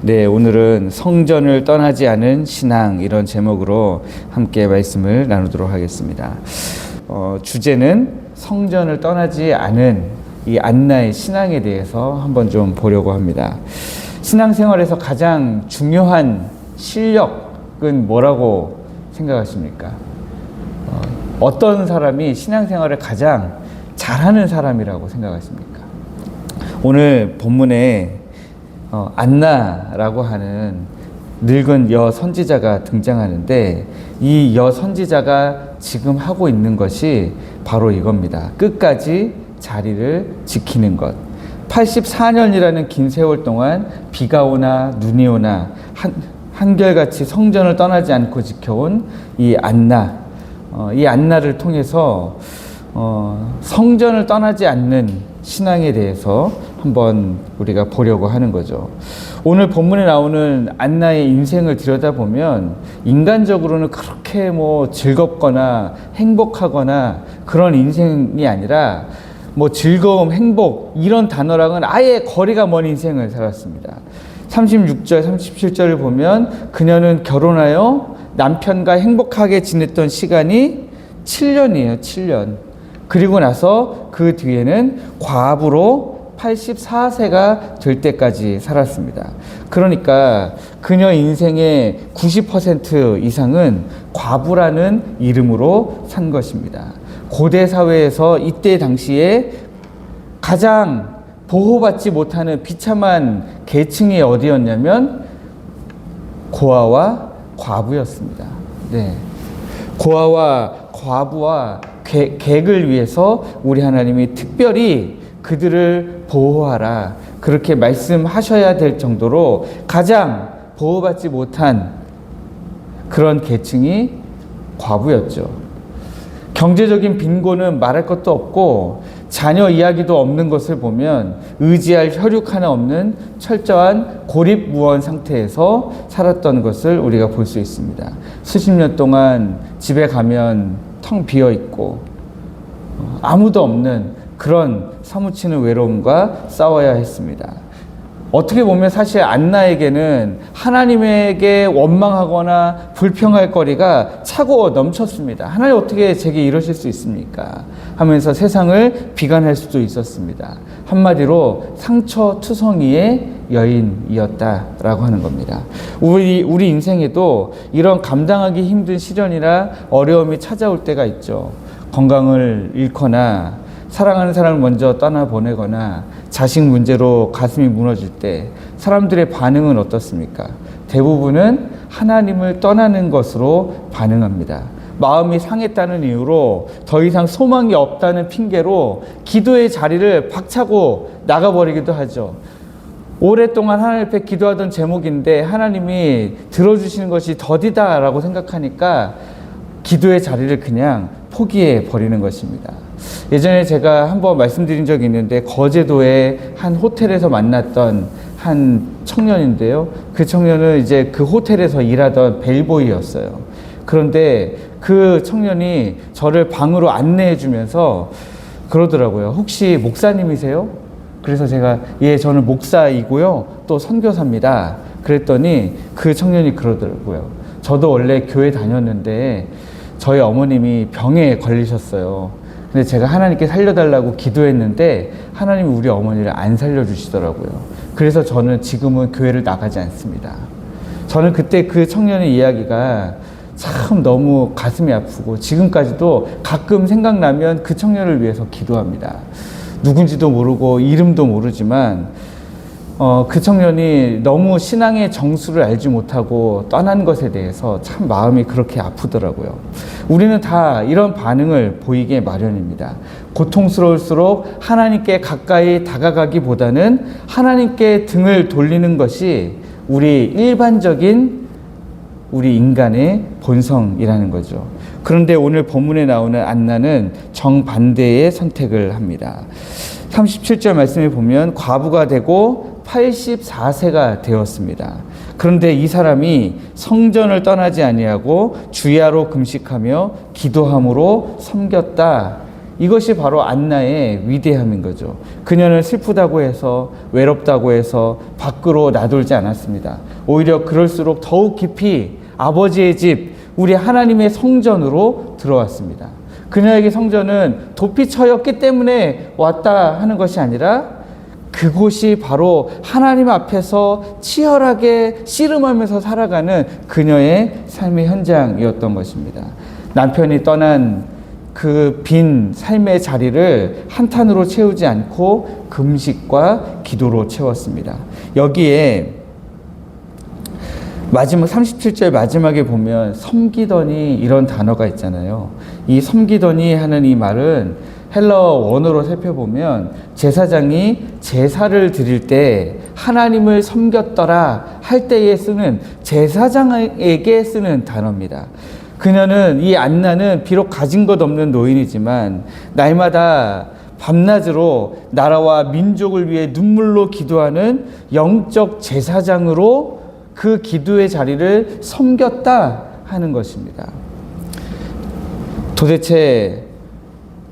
네, 오늘은 성전을 떠나지 않은 신앙, 이런 제목으로 함께 말씀을 나누도록 하겠습니다. 주제는 성전을 떠나지 않은 이 안나의 신앙에 대해서 한번 좀 보려고 합니다. 신앙생활에서 가장 중요한 실력은 뭐라고 생각하십니까? 어떤 사람이 신앙생활을 가장 잘하는 사람이라고 생각하십니까? 오늘 본문에 안나라고 하는 늙은 여 선지자가 등장하는데, 이 여 선지자가 지금 하고 있는 것이 바로 이겁니다. 끝까지 자리를 지키는 것. 84년이라는 긴 세월 동안 비가 오나 눈이 오나 한결같이 성전을 떠나지 않고 지켜온 이 안나. 이 안나를 통해서 성전을 떠나지 않는 신앙에 대해서 한번 우리가 보려고 하는 거죠. 오늘 본문에 나오는 안나의 인생을 들여다보면 인간적으로는 그렇게 즐겁거나 행복하거나 그런 인생이 아니라 즐거움, 행복 이런 단어랑은 아예 거리가 먼 인생을 살았습니다. 36절, 37절을 보면 그녀는 결혼하여 남편과 행복하게 지냈던 시간이 7년이에요. 7년. 그리고 나서 그 뒤에는 과부로 84세가 될 때까지 살았습니다. 그러니까 그녀 인생의 90% 이상은 과부라는 이름으로 산 것입니다. 고대 사회에서 이때 당시에 가장 보호받지 못하는 비참한 계층이 어디였냐면 고아와 과부였습니다. 네. 고아와 과부와 객을 위해서 우리 하나님이 특별히 그들을 보호하라, 그렇게 말씀하셔야 될 정도로 가장 보호받지 못한 그런 계층이 과부였죠. 경제적인 빈곤은 말할 것도 없고 자녀 이야기도 없는 것을 보면 의지할 혈육 하나 없는 철저한 고립무원 상태에서 살았던 것을 우리가 볼 수 있습니다. 수십 년 동안 집에 가면 텅 비어 있고 아무도 없는 그런 사무치는 외로움과 싸워야 했습니다. 어떻게 보면 사실 안나에게는 하나님에게 원망하거나 불평할 거리가 차고 넘쳤습니다. 하나님 어떻게 제게 이러실 수 있습니까? 하면서 세상을 비관할 수도 있었습니다. 한마디로 상처투성이의 여인이었다라고 하는 겁니다. 우리 인생에도 이런 감당하기 힘든 시련이나 어려움이 찾아올 때가 있죠. 건강을 잃거나 사랑하는 사람을 먼저 떠나보내거나 자식 문제로 가슴이 무너질 때 사람들의 반응은 어떻습니까? 대부분은 하나님을 떠나는 것으로 반응합니다. 마음이 상했다는 이유로 더 이상 소망이 없다는 핑계로 기도의 자리를 박차고 나가버리기도 하죠. 오랫동안 하나님 앞에 기도하던 제목인데 하나님이 들어주시는 것이 더디다라고 생각하니까 기도의 자리를 그냥 포기해 버리는 것입니다. 예전에 제가 한번 말씀드린 적이 있는데 거제도의 한 호텔에서 만났던 한 청년인데요. 그 청년은 이제 그 호텔에서 일하던 벨보이였어요. 그런데 그 청년이 저를 방으로 안내해 주면서 그러더라고요. 혹시 목사님이세요? 그래서 제가 예, 저는 목사이고요. 또 선교사입니다. 그랬더니 그 청년이 그러더라고요. 저도 원래 교회 다녔는데 저희 어머님이 병에 걸리셨어요. 근데 제가 하나님께 살려달라고 기도했는데 하나님이 우리 어머니를 안 살려주시더라고요. 그래서 저는 지금은 교회를 나가지 않습니다. 저는 그때 그 청년의 이야기가 참 너무 가슴이 아프고 지금까지도 가끔 생각나면 그 청년을 위해서 기도합니다. 누군지도 모르고 이름도 모르지만 그 청년이 너무 신앙의 정수를 알지 못하고 떠난 것에 대해서 참 마음이 그렇게 아프더라고요. 우리는 다 이런 반응을 보이게 마련입니다. 고통스러울수록 하나님께 가까이 다가가기보다는 하나님께 등을 돌리는 것이 일반적인 우리 인간의 본성이라는 거죠. 그런데 오늘 본문에 나오는 안나는 정반대의 선택을 합니다. 37절 말씀에 보면 과부가 되고 84세가 되었습니다. 그런데 이 사람이 성전을 떠나지 아니하고 주야로 금식하며 기도함으로 섬겼다. 이것이 바로 안나의 위대함인 거죠. 그녀는 슬프다고 해서, 외롭다고 해서 밖으로 나돌지 않았습니다. 오히려 그럴수록 더욱 깊이 아버지의 집, 우리 하나님의 성전으로 들어왔습니다. 그녀에게 성전은 도피처였기 때문에 왔다 하는 것이 아니라 그곳이 바로 하나님 앞에서 치열하게 씨름하면서 살아가는 그녀의 삶의 현장이었던 것입니다. 남편이 떠난 그 빈 삶의 자리를 한탄으로 채우지 않고 금식과 기도로 채웠습니다. 여기에 마지막 37절 마지막에 보면 섬기더니 이런 단어가 있잖아요. 이 섬기더니 하는 이 말은 헬라어 원어로 살펴보면 제사장이 제사를 드릴 때 하나님을 섬겼더라 할 때에 쓰는 제사장에게 쓰는 단어입니다. 그녀는, 이 안나는 비록 가진 것 없는 노인이지만 날마다 밤낮으로 나라와 민족을 위해 눈물로 기도하는 영적 제사장으로 그 기도의 자리를 섬겼다 하는 것입니다. 도대체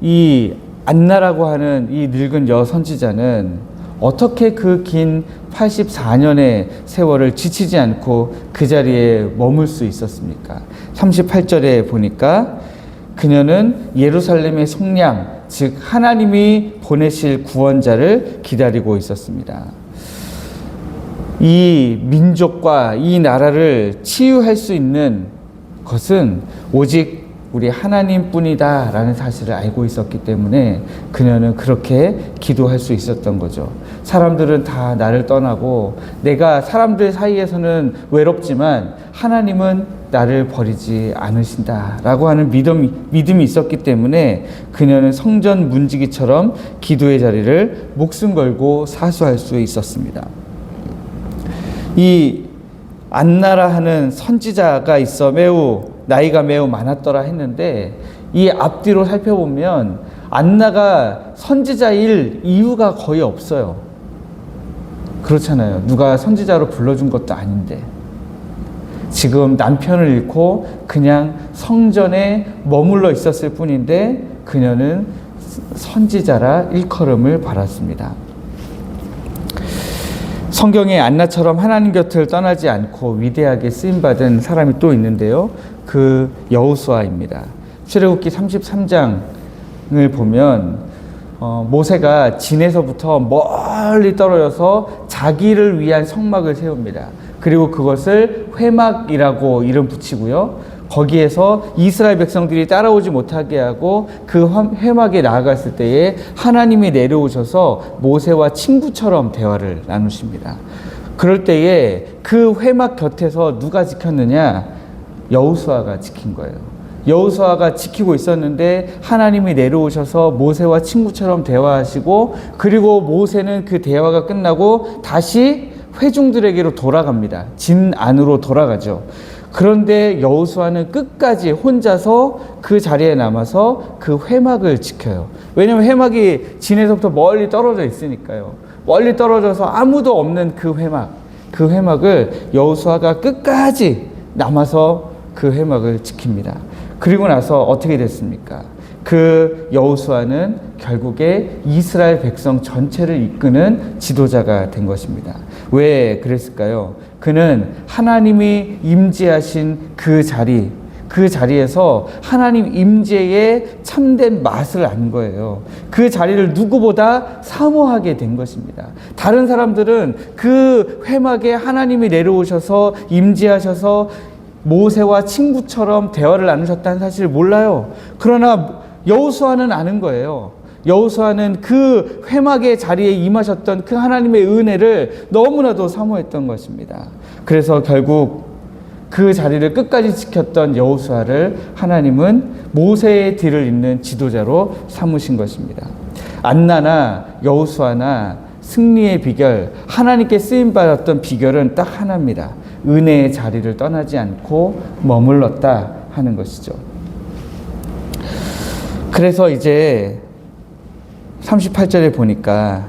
이 안나라고 하는 이 늙은 여선지자는 어떻게 그 긴 84년의 세월을 지치지 않고 그 자리에 머물 수 있었습니까? 38절에 보니까 그녀는 예루살렘의 속량, 즉 하나님이 보내실 구원자를 기다리고 있었습니다. 이 민족과 이 나라를 치유할 수 있는 것은 오직 우리 하나님뿐이다 라는 사실을 알고 있었기 때문에 그녀는 그렇게 기도할 수 있었던 거죠. 사람들은 다 나를 떠나고 내가 사람들 사이에서는 외롭지만 하나님은 나를 버리지 않으신다 라고 하는 믿음이 있었기 때문에 그녀는 성전 문지기처럼 기도의 자리를 목숨 걸고 사수할 수 있었습니다. 이 안나라 하는 선지자가 있어 나이가 매우 많았더라 했는데, 이 앞뒤로 살펴보면 안나가 선지자일 이유가 거의 없어요. 그렇잖아요. 누가 선지자로 불러준 것도 아닌데. 지금 남편을 잃고 그냥 성전에 머물러 있었을 뿐인데 그녀는 선지자라 일컬음을 받았습니다. 성경에 안나처럼 하나님 곁을 떠나지 않고 위대하게 쓰임받은 사람이 또 있는데요. 그 여호수아입니다. 출애굽기 33장을 보면 모세가 진에서부터 멀리 떨어져서 자기를 위한 성막을 세웁니다. 그리고 그것을 회막이라고 이름 붙이고요. 거기에서 이스라엘 백성들이 따라오지 못하게 하고 그 회막에 나아갔을 때에 하나님이 내려오셔서 모세와 친구처럼 대화를 나누십니다. 그럴 때에 그 회막 곁에서 누가 지켰느냐? 여호수아가 지킨 거예요. 여호수아가 지키고 있었는데 하나님이 내려오셔서 모세와 친구처럼 대화하시고, 그리고 모세는 그 대화가 끝나고 다시 회중들에게로 돌아갑니다. 진 안으로 돌아가죠. 그런데 여호수아는 끝까지 혼자서 그 자리에 남아서 그 회막을 지켜요. 왜냐하면 회막이 진에서부터 멀리 떨어져 있으니까요. 멀리 떨어져서 아무도 없는 그 회막을 여호수아가 끝까지 남아서 그 회막을 지킵니다. 그리고 나서 어떻게 됐습니까? 그 여호수아는 결국에 이스라엘 백성 전체를 이끄는 지도자가 된 것입니다. 왜 그랬을까요? 그는 하나님이 임재하신 그 자리에서 하나님 임재의 참된 맛을 안 거예요. 그 자리를 누구보다 사모하게 된 것입니다. 다른 사람들은 그 회막에 하나님이 내려오셔서 임재하셔서 모세와 친구처럼 대화를 나누셨다는 사실을 몰라요. 그러나 여호수아는 아는 거예요. 여호수아는 그 회막의 자리에 임하셨던 그 하나님의 은혜를 너무나도 사모했던 것입니다. 그래서 결국 그 자리를 끝까지 지켰던 여호수아를 하나님은 모세의 뒤를 잇는 지도자로 삼으신 것입니다. 안나나 여호수아나 승리의 비결, 하나님께 쓰임받았던 비결은 딱 하나입니다. 은혜의 자리를 떠나지 않고 머물렀다 하는 것이죠. 그래서 이제 38절에 보니까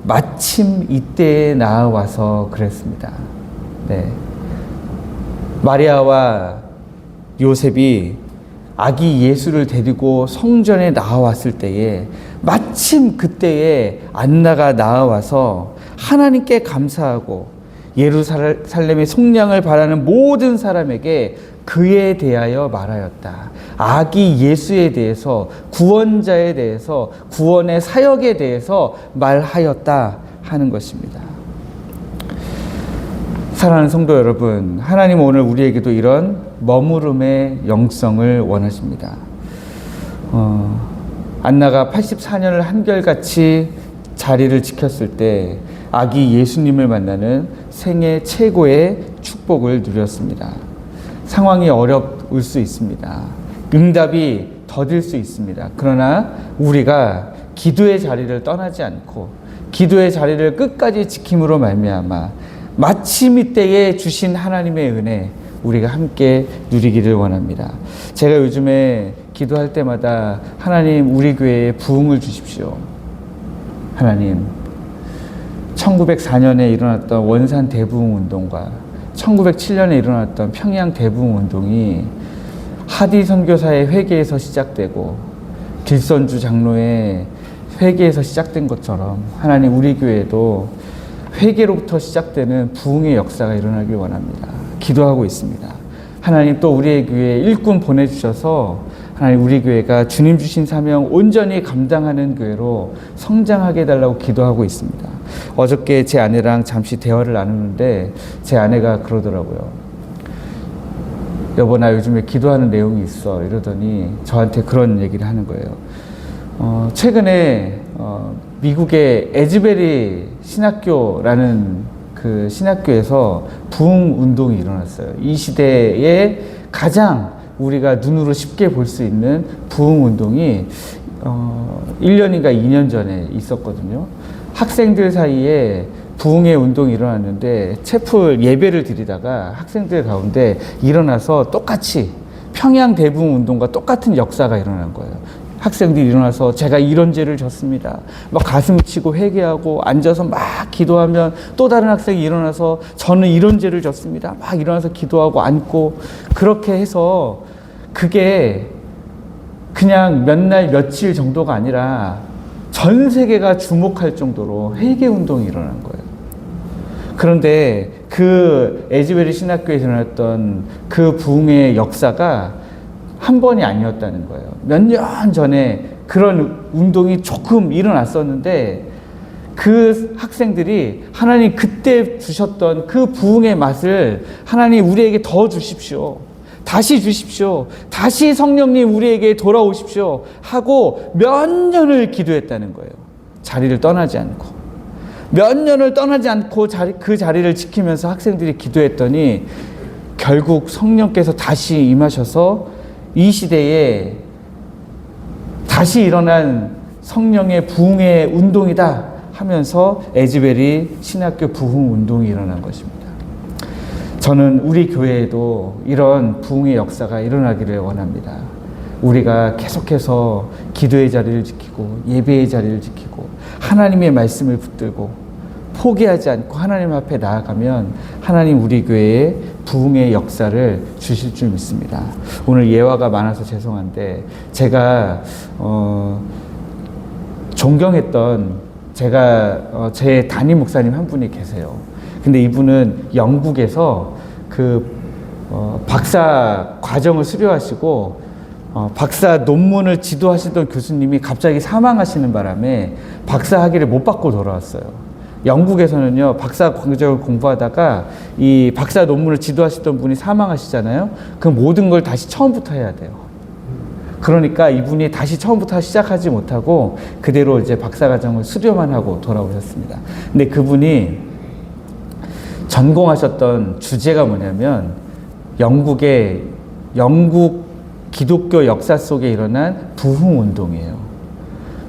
마침 이때에 나와서 그랬습니다. 네. 마리아와 요셉이 아기 예수를 데리고 성전에 나와왔을 때에 마침 그때에 안나가 나와서 하나님께 감사하고 예루살렘의 속량을 바라는 모든 사람에게 그에 대하여 말하였다. 아기 예수에 대해서, 구원자에 대해서, 구원의 사역에 대해서 말하였다 하는 것입니다. 사랑하는 성도 여러분, 하나님 오늘 우리에게도 이런 머무름의 영성을 원하십니다. 안나가 84년을 한결같이 자리를 지켰을 때 아기 예수님을 만나는 생애 최고의 축복을 누렸습니다. 상황이 어려울 수 있습니다. 응답이 더딜 수 있습니다. 그러나 우리가 기도의 자리를 떠나지 않고 기도의 자리를 끝까지 지킴으로 말미암아 마침 이때에 주신 하나님의 은혜 우리가 함께 누리기를 원합니다. 제가 요즘에 기도할 때마다 하나님 우리 교회에 부흥을 주십시오. 하나님 1904년에 일어났던 원산 대부흥 운동과 1907년에 일어났던 평양 대부흥 운동이 하디 선교사의 회개에서 시작되고 길선주 장로의 회개에서 시작된 것처럼 하나님 우리 교회도 회개로부터 시작되는 부흥의 역사가 일어나길 원합니다. 기도하고 있습니다. 하나님 또 우리의 교회에 일꾼 보내주셔서 하나님 우리 교회가 주님 주신 사명 온전히 감당하는 교회로 성장하게 해달라고 기도하고 있습니다. 어저께 제 아내랑 잠시 대화를 나누는데 제 아내가 그러더라고요. 여보 나 요즘에 기도하는 내용이 있어 이러더니 저한테 그런 얘기를 하는 거예요. 최근에 미국의 에즈베리 신학교라는 그 신학교에서 부흥 운동이 일어났어요. 이 시대에 가장 우리가 눈으로 쉽게 볼 수 있는 부흥 운동이 1년인가 2년 전에 있었거든요. 학생들 사이에 부흥의 운동이 일어났는데 채플 예배를 드리다가 학생들 가운데 일어나서 똑같이 평양 대부흥 운동과 똑같은 역사가 일어난 거예요. 학생들이 일어나서 제가 이런 죄를 졌습니다. 막 가슴 치고 회개하고 앉아서 막 기도하면 또 다른 학생이 일어나서 저는 이런 죄를 졌습니다. 막 일어나서 기도하고 앉고 그렇게 해서 그게 그냥 몇 날 며칠 정도가 아니라 전 세계가 주목할 정도로 회개 운동이 일어난 거예요. 그런데 그 에즈베리 신학교에서 일어났던 그 부흥의 역사가 한 번이 아니었다는 거예요. 몇 년 전에 그런 운동이 조금 일어났었는데 그 학생들이 하나님 그때 주셨던 그 부흥의 맛을 하나님 우리에게 더 주십시오. 다시 주십시오. 다시 성령님 우리에게 돌아오십시오. 하고 몇 년을 기도했다는 거예요. 자리를 떠나지 않고. 몇 년을 떠나지 않고 그 자리를 지키면서 학생들이 기도했더니 결국 성령께서 다시 임하셔서 이 시대에 다시 일어난 성령의 부흥의 운동이다 하면서 에즈베리 신학교 부흥 운동이 일어난 것입니다. 저는 우리 교회에도 이런 부흥의 역사가 일어나기를 원합니다. 우리가 계속해서 기도의 자리를 지키고 예배의 자리를 지키고 하나님의 말씀을 붙들고 포기하지 않고 하나님 앞에 나아가면 하나님 우리 교회에 부흥의 역사를 주실 줄 믿습니다. 오늘 예화가 많아서 죄송한데 제가 존경했던 제 담임 목사님 한 분이 계세요. 근데 이분은 영국에서 박사 과정을 수료하시고 박사 논문을 지도하시던 교수님이 갑자기 사망하시는 바람에 박사 학위를 못 받고 돌아왔어요. 영국에서는요, 박사 과정을 공부하다가 이 박사 논문을 지도하시던 분이 사망하시잖아요. 그 모든 걸 다시 처음부터 해야 돼요. 그러니까 이분이 다시 처음부터 시작하지 못하고 그대로 이제 박사 과정을 수료만 하고 돌아오셨습니다. 근데 그분이 전공하셨던 주제가 뭐냐면 영국 기독교 역사 속에 일어난 부흥 운동이에요.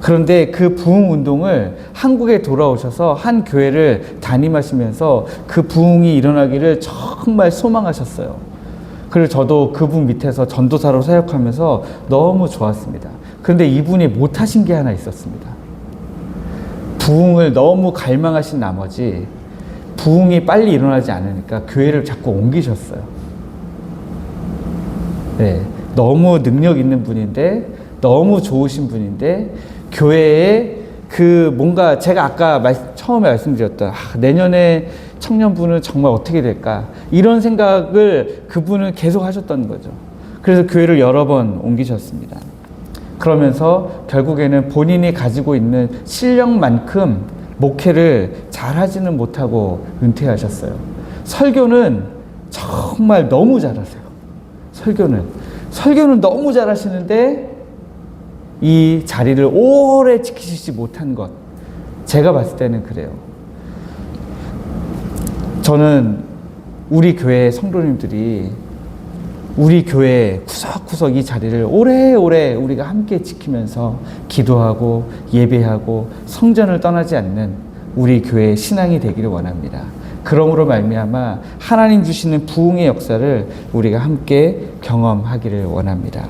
그런데 그 부흥 운동을 한국에 돌아오셔서 한 교회를 담임하시면서 그 부흥이 일어나기를 정말 소망하셨어요. 그리고 저도 그분 밑에서 전도사로 사역하면서 너무 좋았습니다. 그런데 이분이 못하신 게 하나 있었습니다. 부흥을 너무 갈망하신 나머지 부흥이 빨리 일어나지 않으니까 교회를 자꾸 옮기셨어요. 네. 너무 능력 있는 분인데, 너무 좋으신 분인데, 교회에 그 뭔가 제가 아까 처음에 말씀드렸던 내년에 청년부는 정말 어떻게 될까, 이런 생각을 그분은 계속 하셨던 거죠. 그래서 교회를 여러 번 옮기셨습니다. 그러면서 결국에는 본인이 가지고 있는 실력만큼 목회를 잘하지는 못하고 은퇴하셨어요. 설교는 정말 너무 잘하세요. 설교는 너무 잘하시는데 이 자리를 오래 지키시지 못한 것, 제가 봤을 때는 그래요. 저는 우리 교회 성도님들이 우리 교회 구석구석 이 자리를 오래오래 우리가 함께 지키면서 기도하고 예배하고 성전을 떠나지 않는 우리 교회의 신앙이 되기를 원합니다. 그러므로 말미암아 하나님 주시는 부흥의 역사를 우리가 함께 경험하기를 원합니다.